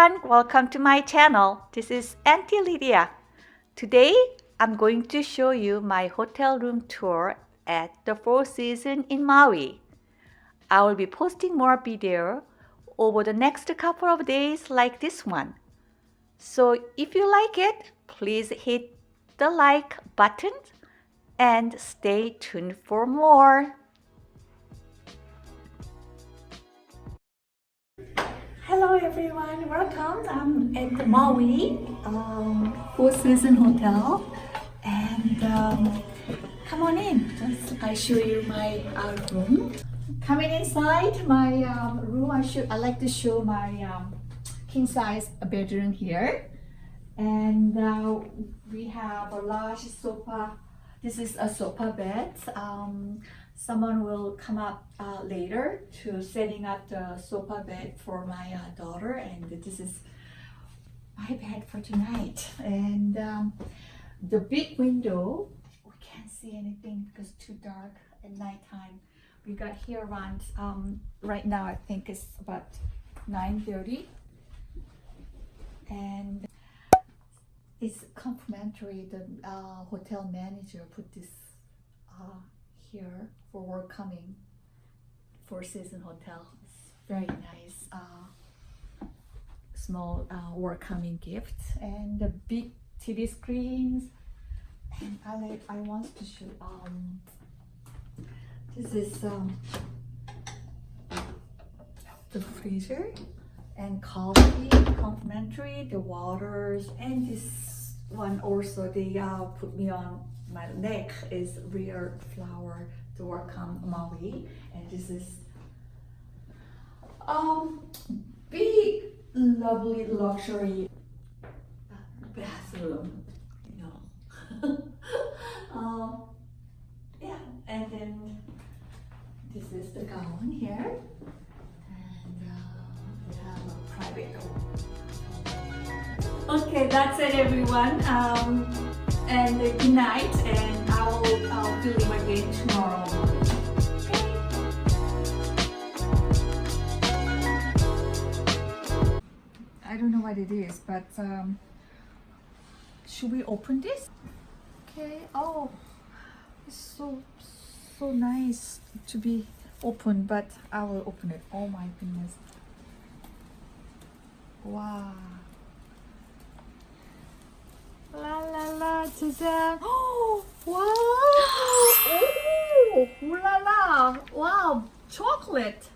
everyone, welcome to my channel. This is Auntie Lydia. Today I'm going to show you my hotel room tour at the Four Seasons in Maui. I will be posting more video over the next couple of days like this one. So if you like it, please hit the like button and stay tuned for more. Hello everyone, welcome. I'm at the Maui Four Seasons Hotel, and come on in. I show you my room. Coming inside my room, I like to show my king size bedroom here, and we have a large sofa. This is a sofa bed. Someone will come up later to setting up the sofa bed for my daughter, and this is my bed for tonight. And the big window, we can't see anything because it's too dark at nighttime. We got here around right now I think it's about 9:30, and it's complimentary. The hotel manager put this here for work coming Four Seasons Hotel. It's very nice small work coming gift, and the big TV screens. And I want to show this is the freezer and coffee complimentary, the waters, and this one also they put me on my neck is real flower to work on Maui, and this is big lovely luxury bathroom, you know. Yeah, and then this is the gown here, and we have a private door. Okay, that's it everyone, and good night, and I'll film again tomorrow. I don't know what it is, but should we open this? Okay. Oh, it's so nice to be open, but I will open it. Oh my goodness! Wow. La la la, 짜잔. Oh, wow. Oh, ooh la la. Wow, chocolate.